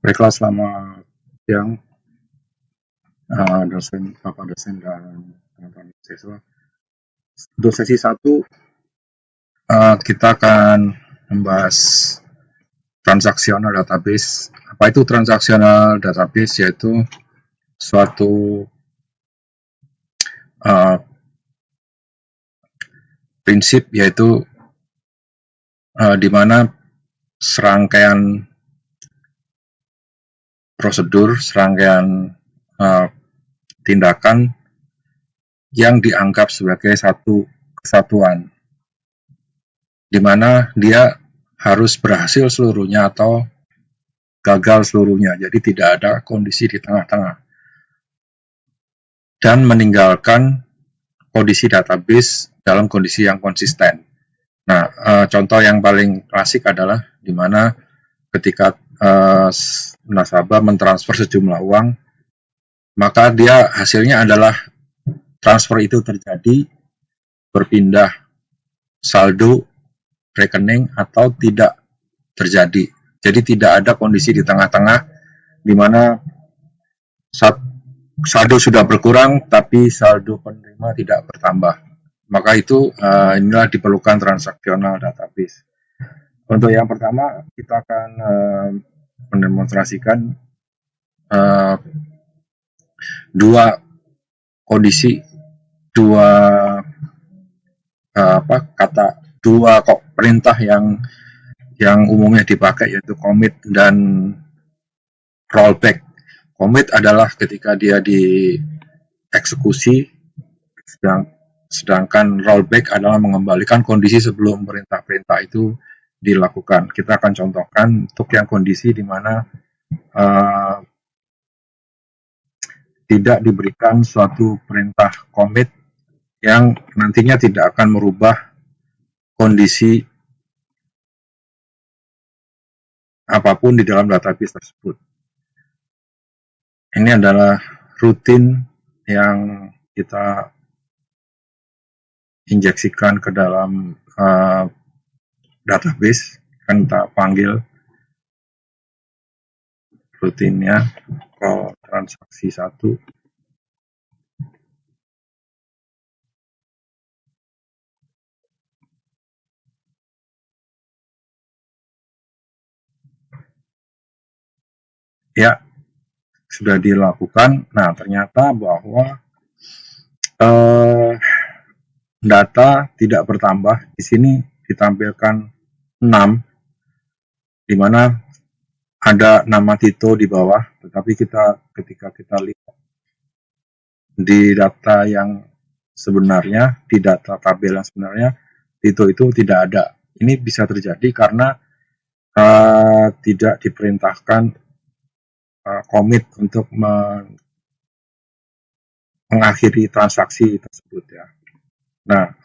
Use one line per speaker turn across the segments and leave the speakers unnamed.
Baiklah, selamat siang, Bapak dosen dan teman-teman siswa. Untuk sesi 1, kita akan membahas transaksional database. Apa itu transaksional database? Yaitu suatu uh, prinsip, yaitu di mana serangkaian prosedur, serangkaian tindakan yang dianggap sebagai satu kesatuan, di mana dia harus berhasil seluruhnya atau gagal seluruhnya. Jadi tidak ada kondisi di tengah-tengah. Dan meninggalkan kondisi database dalam kondisi yang konsisten. Nah, contoh yang paling klasik adalah di mana ketika nasabah mentransfer sejumlah uang, maka dia hasilnya adalah transfer itu terjadi, berpindah saldo rekening atau tidak terjadi. Jadi tidak ada kondisi di tengah-tengah di mana saldo sudah berkurang tapi saldo penerima tidak bertambah. Maka itu inilah diperlukan transaksional database. Untuk yang pertama kita akan mendemonstrasikan dua kondisi, dua perintah yang umumnya dipakai, yaitu commit dan rollback. Commit adalah ketika dia dieksekusi, sedangkan rollback adalah mengembalikan kondisi sebelum perintah-perintah itu dilakukan. Kita akan contohkan untuk yang kondisi di mana tidak diberikan suatu perintah commit yang nantinya tidak akan merubah kondisi apapun di dalam database tersebut. Ini adalah rutin yang kita injeksikan ke dalam database, akan kita panggil rutinnya call transaksi 1. Ya, sudah dilakukan. Nah, ternyata bahwa data tidak bertambah. Di sini ditampilkan 6, di mana ada nama Tito di bawah, tetapi ketika kita lihat di data yang sebenarnya, di data tabel yang sebenarnya, Tito itu tidak ada. Ini bisa terjadi karena tidak diperintahkan komit untuk mengakhiri transaksi tersebut ya. Nah,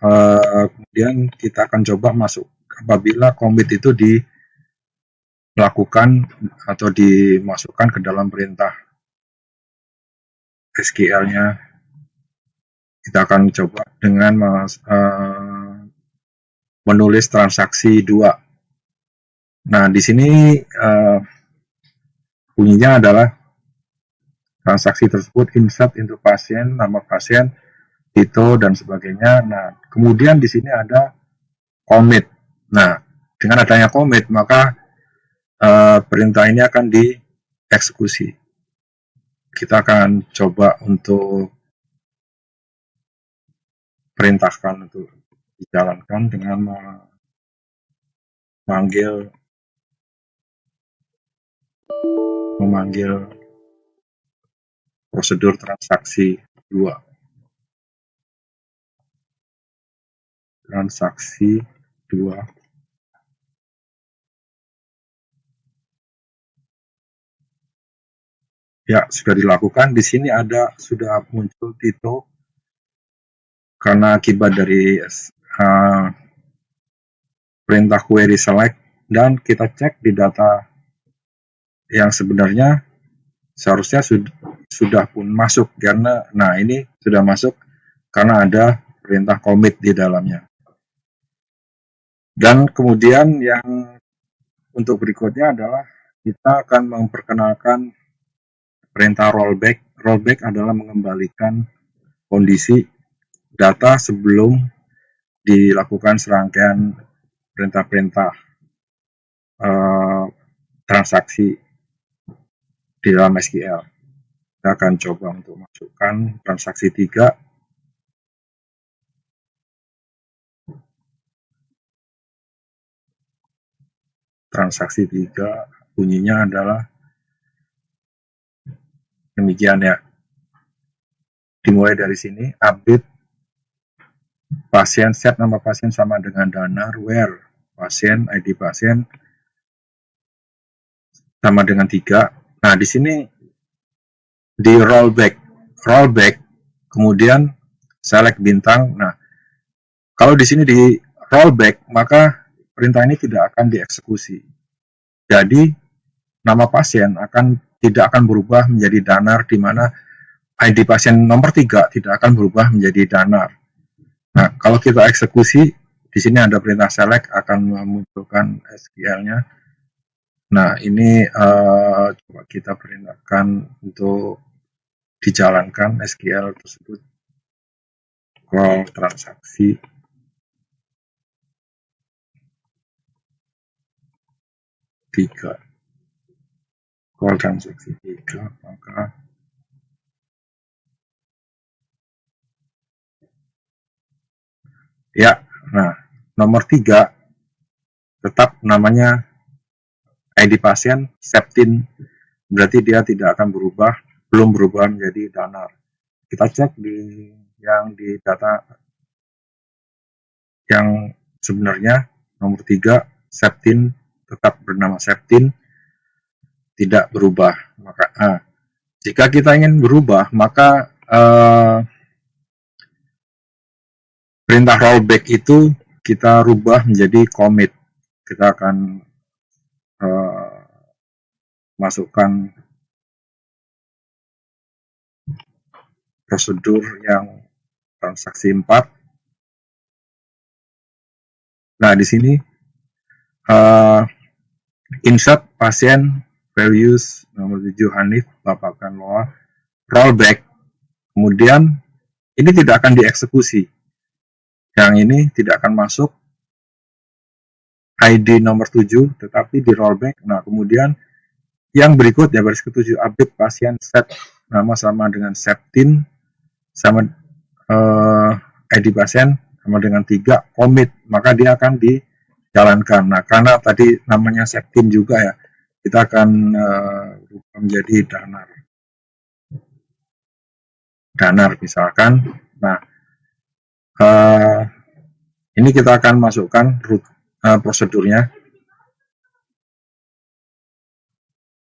kemudian kita akan coba masuk apabila komit itu dilakukan atau dimasukkan ke dalam perintah SQL-nya. Kita akan coba dengan menulis transaksi 2. Nah, di sini bunyinya adalah transaksi tersebut insert into pasien, nama pasien, Tito, dan sebagainya. Nah, kemudian di sini ada commit. Nah, dengan adanya commit, maka perintah ini akan dieksekusi. Kita akan coba untuk perintahkan untuk dijalankan dengan memanggil prosedur transaksi 2. Transaksi 2. Ya, sudah dilakukan. Di sini sudah muncul Tito karena akibat dari perintah query select, dan kita cek di data yang sebenarnya seharusnya sudah pun masuk karena ini sudah masuk karena ada perintah commit di dalamnya. Dan kemudian yang untuk berikutnya adalah kita akan memperkenalkan perintah rollback. Rollback adalah mengembalikan kondisi data sebelum dilakukan serangkaian perintah-perintah transaksi di dalam SQL. Kita akan coba untuk masukkan transaksi 3. Transaksi 3 bunyinya adalah demikian ya. Dimulai dari sini, update pasien, set nama pasien sama dengan danar, where pasien, ID pasien sama dengan 3. Nah, di sini di rollback, kemudian select bintang. Nah, kalau di sini di rollback, maka perintah ini tidak akan dieksekusi. Jadi, nama pasien tidak akan berubah menjadi danar, di mana ID pasien nomor 3 tidak akan berubah menjadi danar. Nah, kalau kita eksekusi, di sini ada perintah select akan memunculkan SQL-nya. Nah, ini coba kita perintahkan untuk dijalankan SQL tersebut. Call transaksi 3. Call transaksi 3, maka ya, nah, nomor 3 tetap namanya ID pasien Septin, berarti dia tidak akan berubah, belum berubah menjadi danar. Kita cek di data yang sebenarnya nomor 3 Septin tetap bernama Septin, tidak berubah. Maka jika kita ingin berubah, maka perintah rollback itu kita rubah menjadi commit. Kita akan masukkan prosedur yang transaksi 4. Nah, di sini insert pasien values nomor 7 Hanif, Bapak Kanloa, rollback. Kemudian ini tidak akan dieksekusi. Yang ini tidak akan masuk ID nomor 7, tetapi di rollback. Nah, kemudian yang berikutnya baris ke-7, update pasien set nama sama dengan Septin, sama ID pasien sama dengan 3, commit, maka dia akan dijalankan. Nah, karena tadi namanya Septin juga ya, kita akan menjadi danar misalkan. Nah, ini kita akan masukkan prosedurnya.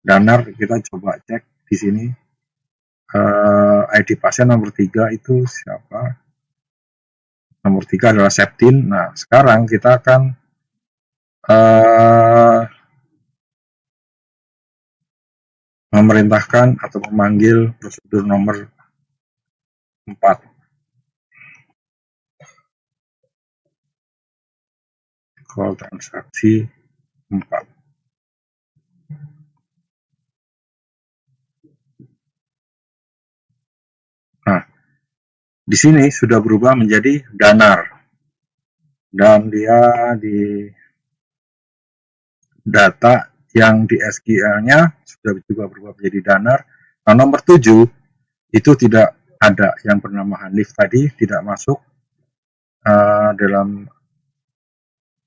Danar kita coba cek di sini. ID pasien nomor 3 itu siapa? Nomor 3 adalah Septin. Nah, sekarang kita akan memerintahkan atau memanggil prosedur nomor 4. Call transaksi 4. Nah, di sini sudah berubah menjadi danar. Dan dia di data yang di SQL-nya sudah juga berubah menjadi danar. Nah, nomor 7 itu tidak ada, yang bernama Hanif tadi tidak masuk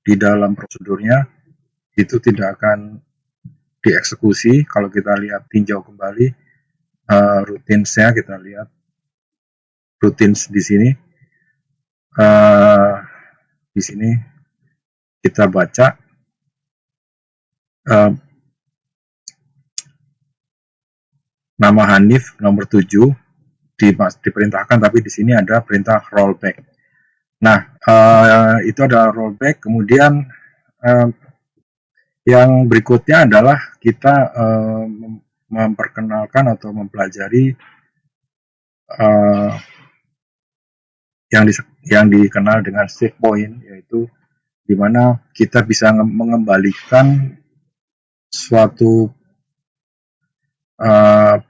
di dalam prosedurnya, itu tidak akan dieksekusi. Kalau kita lihat tinjau kembali routines-nya, kita lihat routines di sini. Di sini kita baca nama Hanif nomor 7 diperintahkan, tapi di sini ada perintah rollback. Nah, itu ada rollback. Kemudian yang berikutnya adalah kita memperkenalkan atau mempelajari yang dikenal dengan save point, yaitu di mana kita bisa mengembalikan suatu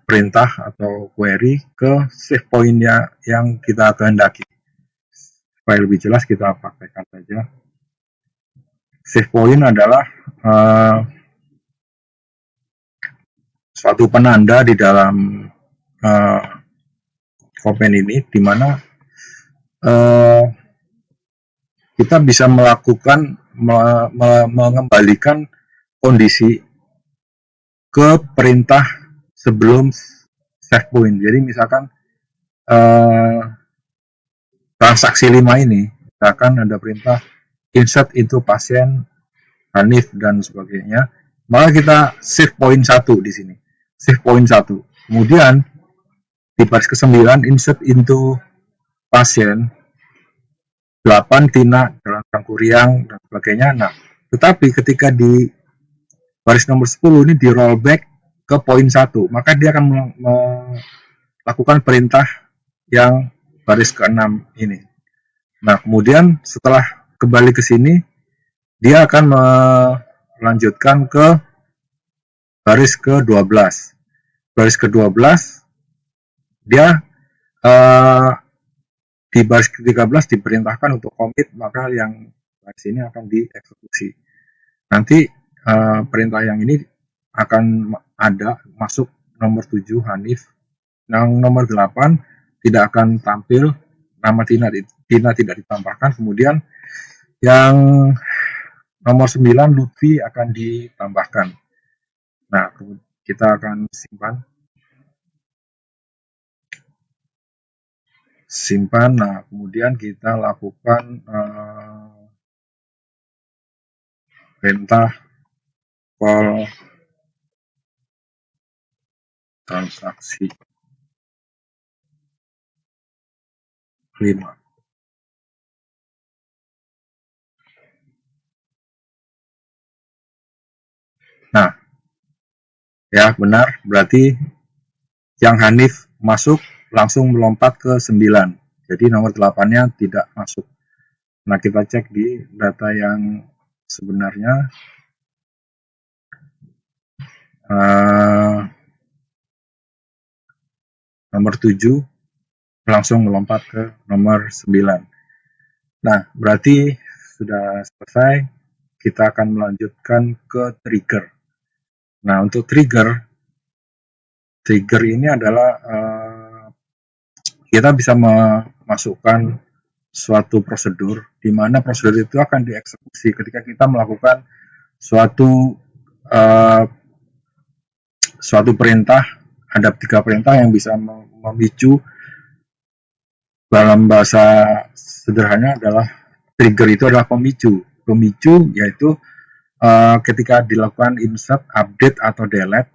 perintah atau query ke save point-nya yang kita kehendaki. Supaya lebih jelas kita praktekkan saja. Save point adalah suatu penanda di dalam komen ini, di mana kita bisa melakukan mengembalikan kondisi ke perintah sebelum save point. Jadi misalkan transaksi 5 ini, misalkan ada perintah insert into pasien Hanif dan sebagainya, maka kita save point 1 di sini. Save point 1. Kemudian di baris ke-9 insert into pasien 8 Tina dalam Kuriang dan sebagainya. Nah, tetapi ketika di baris nomor 10 ini di rollback ke poin 1, maka dia akan melakukan perintah yang baris ke-6 ini. Nah, kemudian setelah kembali ke sini, dia akan melanjutkan ke baris ke-12. Baris ke-12, dia di baris ke-13 diperintahkan untuk commit, maka yang baris ini akan dieksekusi. Nanti perintah yang ini akan ada masuk nomor 7 Hanif, yang nomor 8 tidak akan tampil, nama Tina tidak ditambahkan, kemudian yang nomor 9 Lutfi akan ditambahkan. Nah, kita akan simpan. Nah, kemudian kita lakukan perintah call transaksi 5. Nah, ya benar, berarti yang Hanif masuk langsung melompat ke 9. Jadi nomor 8-nya tidak masuk. Nah, kita cek di data yang sebenarnya. Nomor 7 langsung melompat ke nomor 9. Nah, berarti sudah selesai. Kita akan melanjutkan ke trigger. Nah, untuk trigger ini adalah kita bisa memasukkan suatu prosedur, di mana prosedur itu akan dieksekusi ketika kita melakukan suatu perintah. Ada 3 perintah yang bisa memicu. Dalam bahasa sederhana adalah trigger itu adalah pemicu. Pemicu yaitu ketika dilakukan insert, update, atau delete,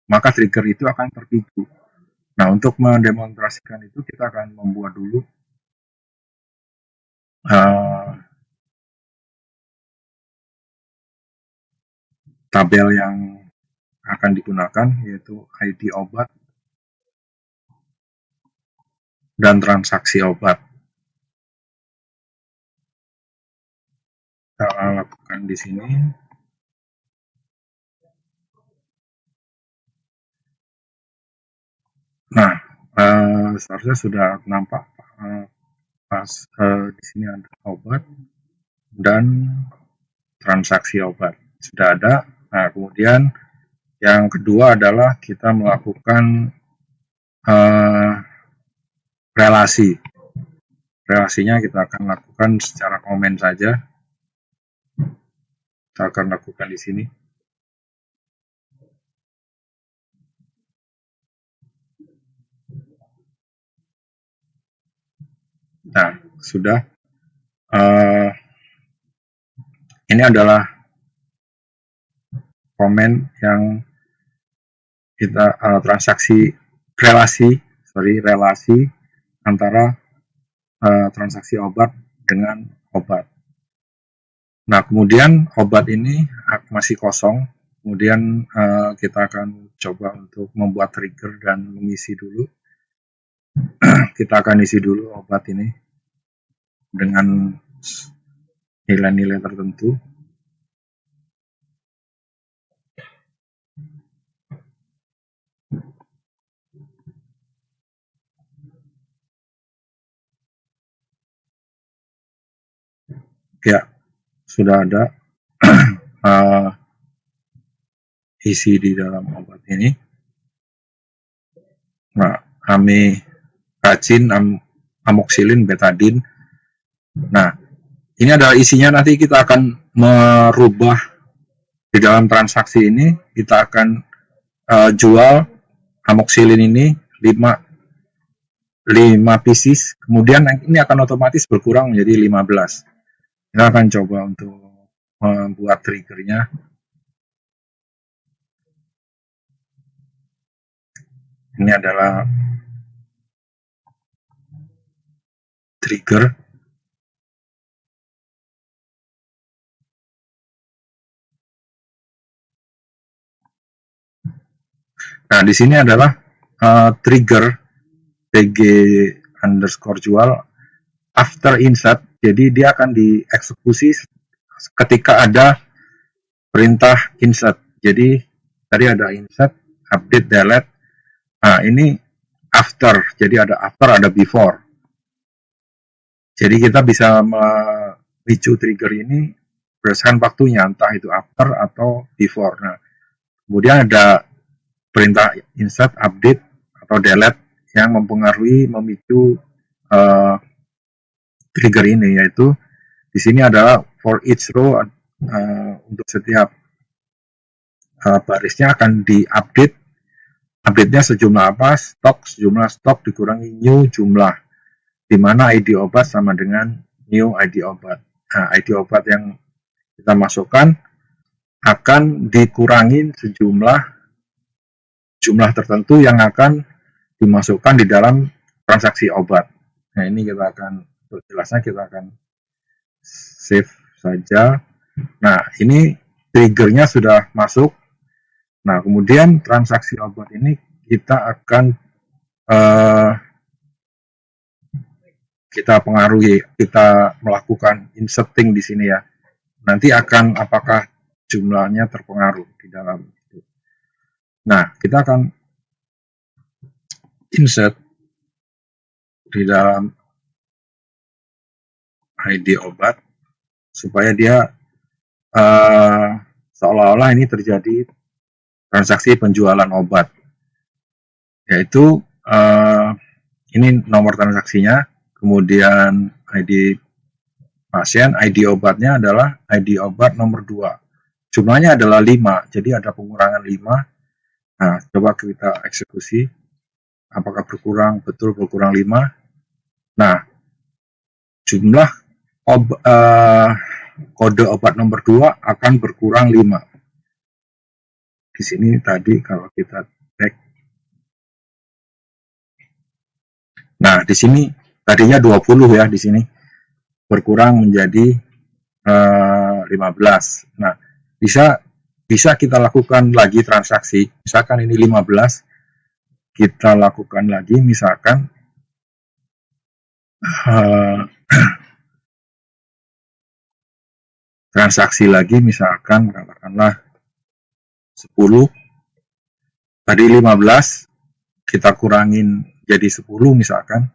maka trigger itu akan terpicu. Nah, untuk mendemonstrasikan itu kita akan membuat dulu tabel yang akan digunakan, yaitu ID obat dan transaksi obat. Kita lakukan di sini. Nah, seharusnya sudah nampak pas di sini ada obat dan transaksi obat. Sudah ada. Nah, kemudian yang kedua adalah kita melakukan relasi. Relasinya kita akan lakukan secara komen saja. Kita akan lakukan di sini. Nah, sudah. Ini adalah komen yang kita relasi antara transaksi obat dengan obat. Nah, kemudian obat ini masih kosong. Kemudian kita akan coba untuk membuat trigger dan mengisi dulu. Kita akan isi dulu obat ini dengan nilai-nilai tertentu. Ya, sudah ada isi di dalam obat ini. Nah, amekacin, amoksilin, betadin. Nah, ini adalah isinya. Nanti kita akan merubah di dalam transaksi ini. Kita akan jual amoksilin ini 5 pieces, kemudian ini akan otomatis berkurang menjadi 15. Kita akan coba untuk membuat triggernya. Ini adalah trigger. Nah, di sini adalah trigger PG underscore jual after insert. Jadi dia akan dieksekusi ketika ada perintah insert. Jadi tadi ada insert, update, delete. Nah, ini after. Jadi ada after, ada before. Jadi kita bisa memicu trigger ini berdasarkan waktunya, entah itu after atau before. Nah, kemudian ada perintah insert, update, atau delete yang mempengaruhi memicu trigger ini, yaitu di sini adalah for each row, untuk setiap barisnya akan diupdate. Update-nya sejumlah apa? Sejumlah stok dikurangi new jumlah, di mana ID obat sama dengan new ID obat. Nah, ID obat yang kita masukkan akan dikurangi sejumlah jumlah tertentu yang akan dimasukkan di dalam transaksi obat. Nah, ini kita akan, untuk jelasnya kita akan save saja. Nah, ini triggernya sudah masuk. Nah, kemudian transaksi obat ini kita akan kita pengaruhi, kita melakukan inserting di sini ya. Nanti akan apakah jumlahnya terpengaruh di dalam itu. Nah, kita akan insert di dalam ID obat supaya dia seolah-olah ini terjadi transaksi penjualan obat, yaitu ini nomor transaksinya, kemudian ID pasien, ID obatnya adalah ID obat nomor 2. Jumlahnya adalah 5, jadi ada pengurangan 5. Nah, coba kita eksekusi. Apakah berkurang? Betul berkurang 5. Nah, jumlah kode obat nomor 2 akan berkurang 5. Di sini tadi kalau kita cek. Nah, di sini tadinya 20 ya, di sini berkurang menjadi 15. Nah, bisa kita lakukan lagi transaksi. Misalkan ini 15, kita lakukan lagi, misalkan transaksi lagi, misalkan katakanlah 10. Tadi 15, kita kurangin jadi 10 misalkan,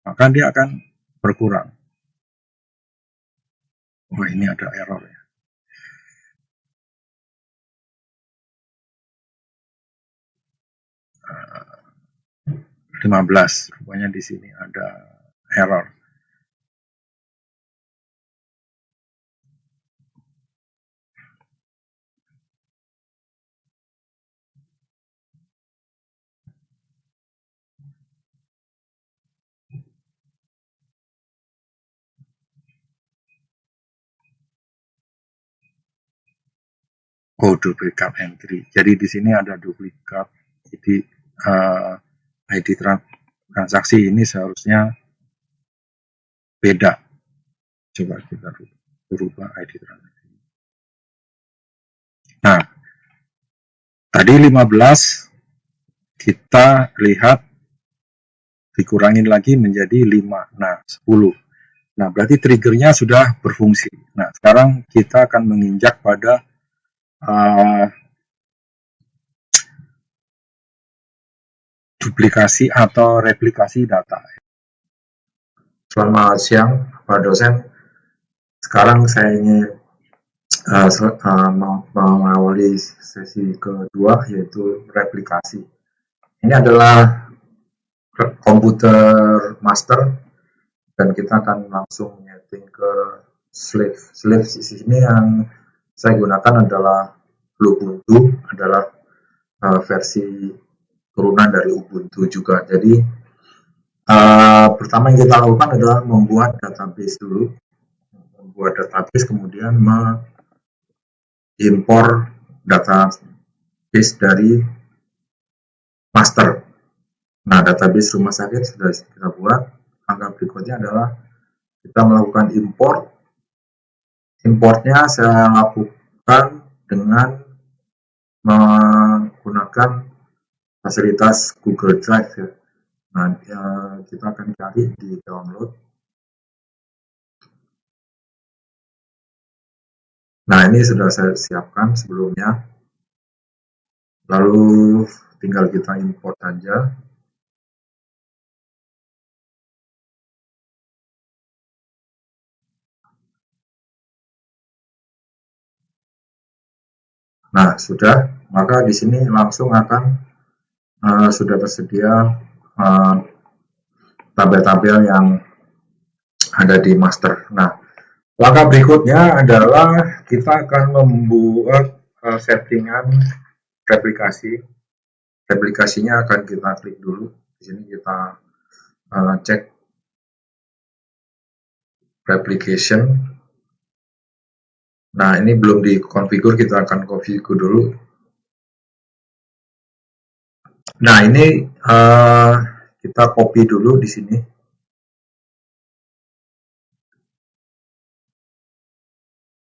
maka dia akan berkurang. Wah, ini ada error ya. Uh, 15, rupanya di sini ada error. Oh, duplikat entry. Jadi di sini ada duplikat. Jadi ID transaksi ini seharusnya beda. Coba kita berubah ID transaksi. Nah, tadi 15 kita lihat dikurangin lagi menjadi 5. Nah, 10. Nah, berarti triggernya sudah berfungsi. Nah, sekarang kita akan menginjak pada duplikasi atau replikasi data. Selamat siang, Pak dosen. sekarang saya ingin mengawali sesi kedua, yaitu replikasi. Ini adalah komputer master, dan kita akan langsung nyeting ke slave. Slave di sini yang saya gunakan adalah Ubuntu, adalah versi turunan dari Ubuntu juga. Jadi pertama yang kita lakukan adalah membuat database dulu, kemudian mengimpor database dari master. Nah, database rumah sakit sudah kita buat. Langkah berikutnya adalah kita melakukan import. Importnya saya lakukan dengan menggunakan fasilitas Google Drive ya. Nah, kita akan cari di download. Nah, ini sudah saya siapkan sebelumnya. Lalu tinggal kita import saja. Nah, sudah. Maka di sini langsung akan sudah tersedia tabel-tabel yang ada di master. Nah, langkah berikutnya adalah kita akan membuat settingan replikasi. Replikasinya akan kita klik dulu. Di sini kita cek replication. Nah, ini belum dikonfigur, kita akan konfigur dulu. Nah, ini kita copy dulu di sini.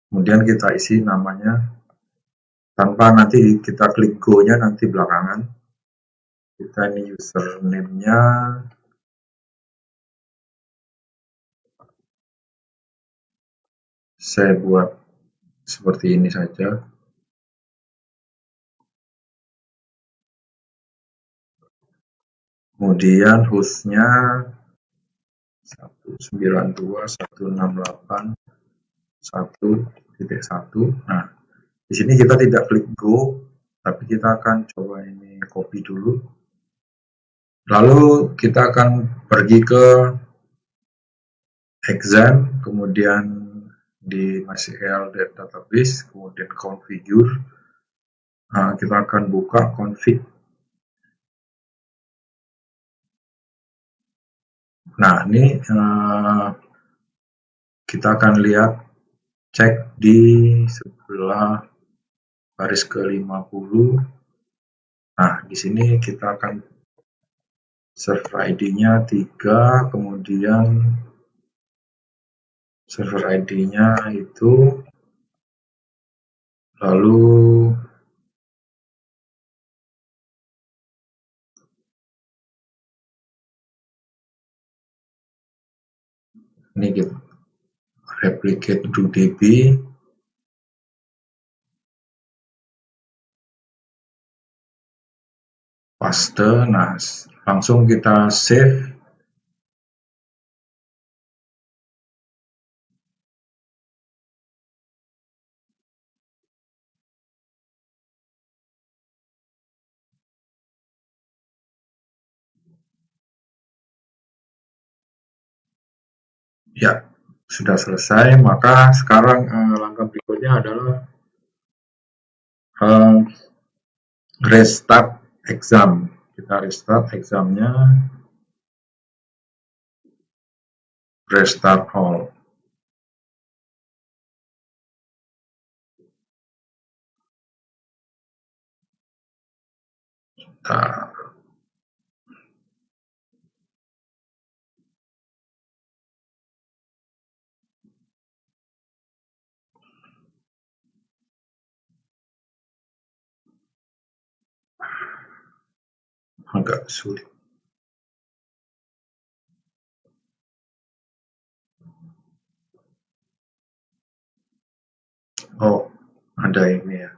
Kemudian kita isi namanya, tanpa nanti kita klik go-nya nanti belakangan. Kita ini username-nya. Saya buat seperti ini saja. Kemudian hostnya 192.168.1.1. Nah, di sini kita tidak klik go, tapi kita akan coba ini copy dulu. Lalu kita akan pergi ke exam, kemudian di MySQL database, kemudian configure. Nah, kita akan buka config. Nah, ini kita akan lihat, cek di sebelah baris ke-50. Nah, di sini kita akan server ID-nya 3, kemudian server ID-nya itu, lalu ini kita replicate to DB, paste. Nah, langsung kita save. Ya, sudah selesai. Maka sekarang langkah berikutnya adalah restart exam. Kita restart examnya, restart all. Nah, agak sulit. Oh, ada ini ya,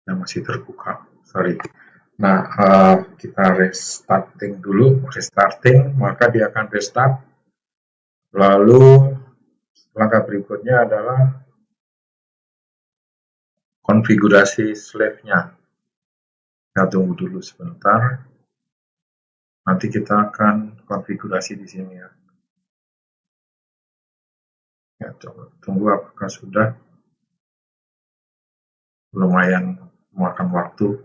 yang masih terbuka. Sorry. Nah, kita restarting dulu. Restarting, maka dia akan restart. Lalu Langkah berikutnya adalah konfigurasi slave-nya. Kita tunggu dulu sebentar. Nanti kita akan konfigurasi di sini ya. Ya, coba tunggu apakah sudah. Lumayan memakan waktu,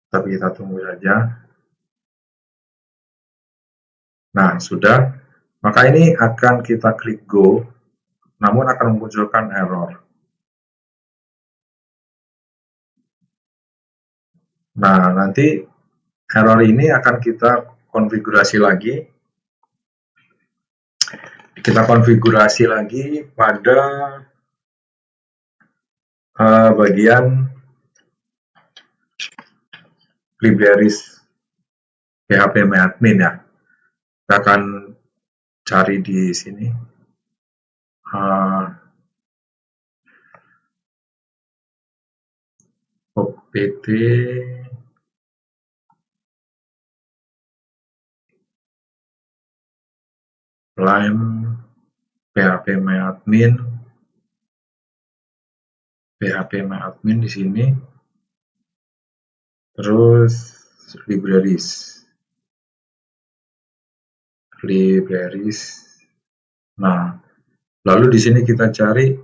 tapi kita tunggu saja. Nah, sudah. Maka ini akan kita klik go, namun akan memunculkan error. Nah, nanti error ini akan kita konfigurasi lagi. Kita konfigurasi lagi pada bagian libraries php-myadmin ya. Kita akan cari di sini. opt line php-myadmin di sini, terus libraries. Nah, lalu di sini kita cari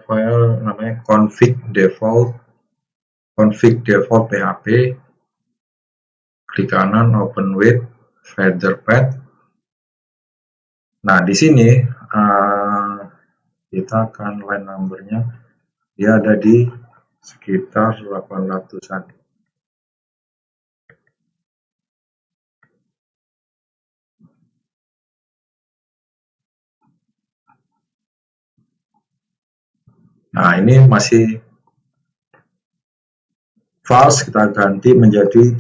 file namanya config default php. Klik kanan, open with featherpad. Nah, di sini kita akan line numbernya, dia ada di sekitar 800-an. Nah, ini masih false, kita ganti menjadi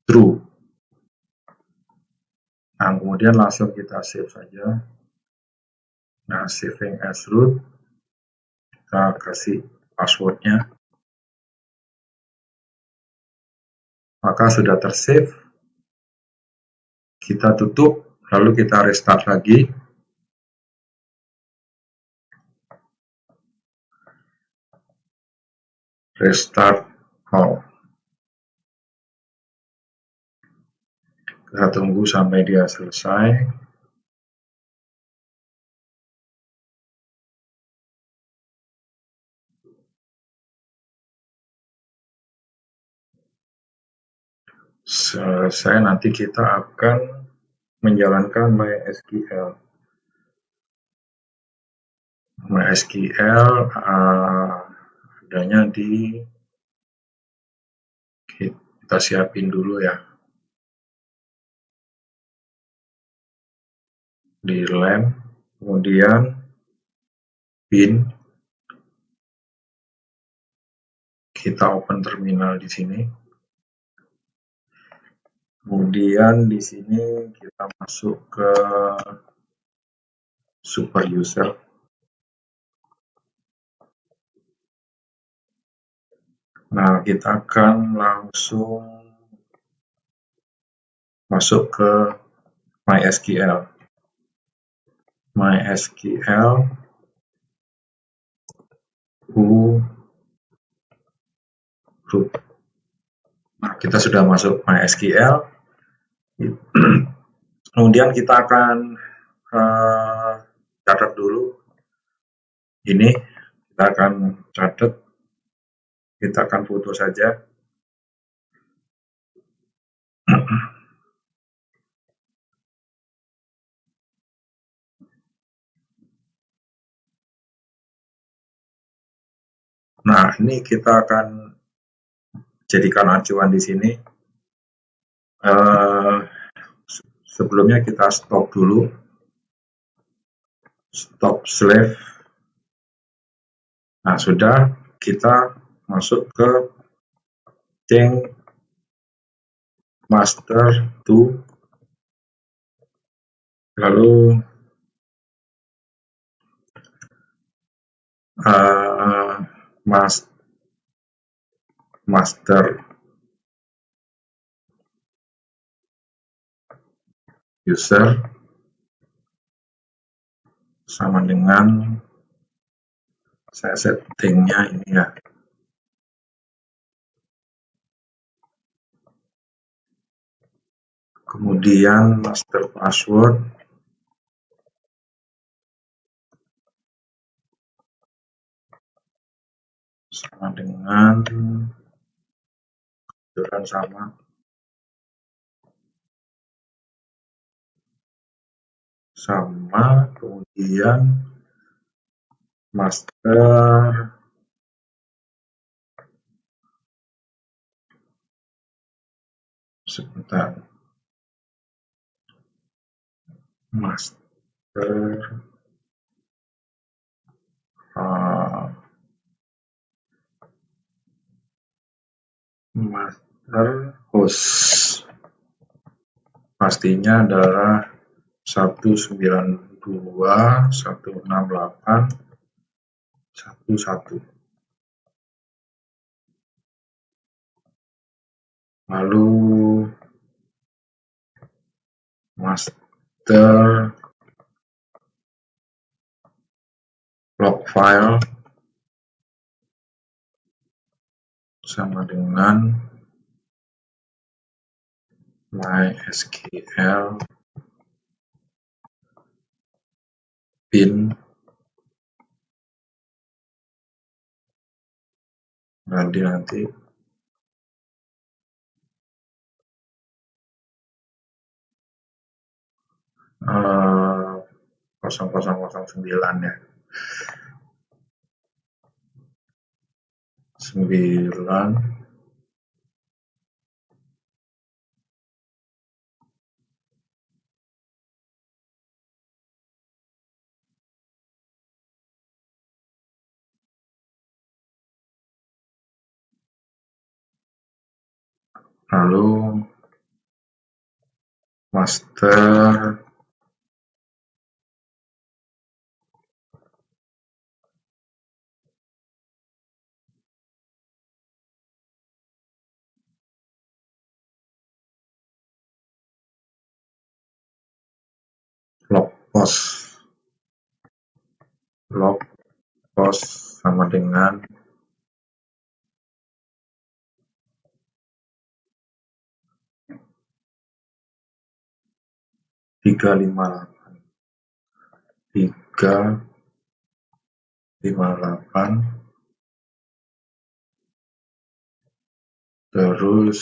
true. Nah, kemudian langsung kita save saja. Nah, saving as root, kita kasih passwordnya. Maka sudah tersave. Kita tutup, lalu kita restart lagi. Restart all. Kita tunggu sampai dia selesai. Selesai, nanti kita akan menjalankan MySQL. Adanya di, kita siapin dulu ya, di lamp, kemudian bin, kita open terminal di sini. Kemudian di sini kita masuk ke super user. Nah, kita akan langsung masuk ke MySQL. Root. Nah, kita sudah masuk MySQL. Kemudian kita akan catat dulu. Ini kita akan catat. Kita akan foto saja. Nah, ini kita akan jadikan acuan di sini. Sebelumnya kita stop dulu. Stop slave. Nah, sudah, kita masuk ke change master to, lalu master user, sama dengan saya settingnya ini ya. Kemudian master password sama dengan sama kemudian master sebentar master master host pastinya adalah 192.168.1.1. Lalu master log file sama dengan MySQL bin nanti 0009 ya 9 lalu master log post sama dengan 358 terus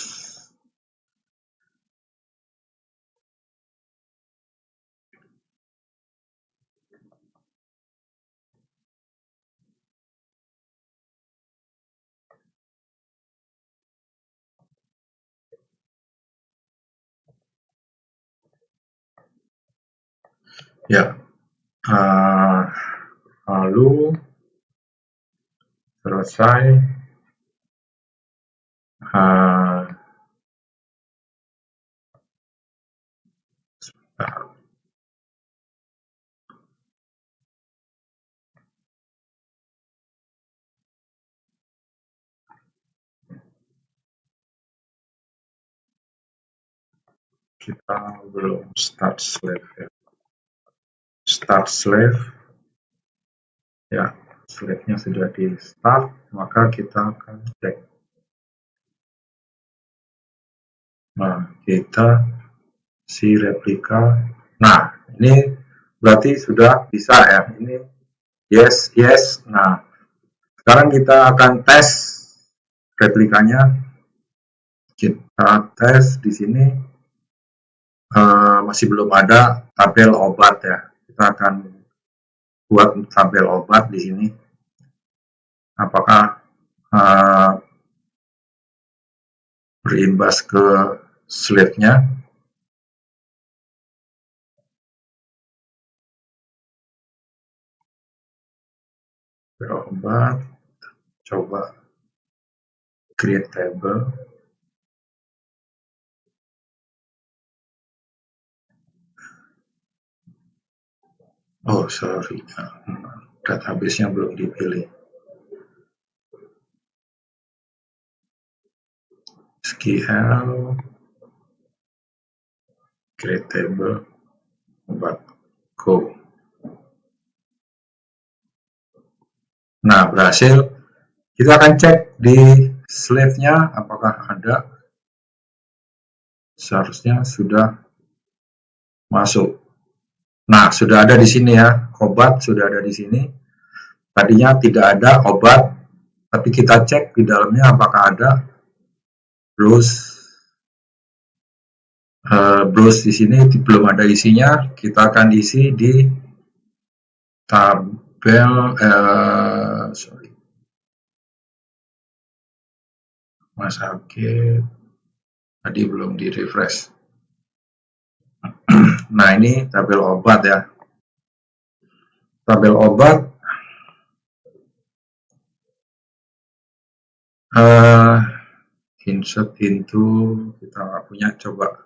ya lalu selesai kita belum start slave ya. Start slave ya, slave-nya sudah di start, maka kita akan cek. Nah, kita si replika. Nah, ini berarti sudah bisa ya. Ini yes. Nah, sekarang kita akan tes replikanya. Kita tes di sini masih belum ada tabel obat ya. Kita akan buat tabel obat di sini. Apakah berimbas ke slave-nya? Obat, coba create table. Oh sorry, database-nya belum dipilih. SQL create table obat go. Nah, berhasil. Kita akan cek di slave-nya apakah ada. Seharusnya sudah masuk. Nah, sudah ada di sini ya. Obat sudah ada di sini. Tadinya tidak ada obat, tapi kita cek di dalamnya apakah ada. Browse di sini belum ada isinya. Kita akan isi di tabel Mas Sakit tadi belum di refresh. Nah, ini tabel obat ya. Tabel obat insert into, kita nggak punya, coba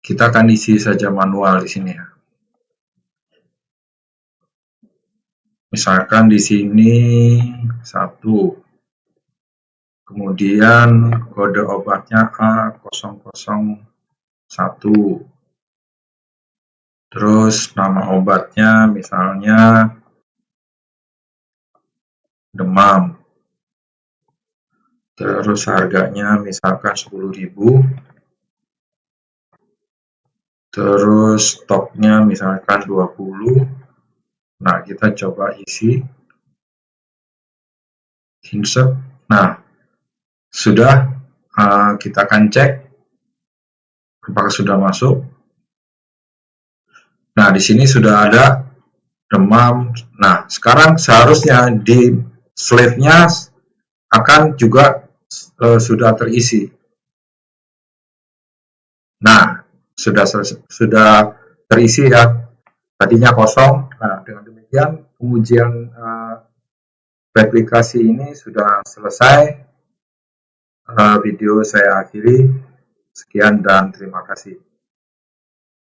kita akan isi saja manual di sini ya. Misalkan di sini 1, kemudian kode obatnya A001, terus nama obatnya misalnya demam, terus harganya misalkan 10.000, terus stoknya misalkan 20. Nah, kita coba isi insert. Nah, sudah. Kita akan cek apakah sudah masuk. Nah, di sini sudah ada demam. Nah, sekarang seharusnya di slave-nya akan juga sudah terisi. Nah, sudah terisi ya. Tadinya kosong. Nah, dengan demikian pengujian replikasi ini sudah selesai. Video saya akhiri. Sekian dan terima kasih.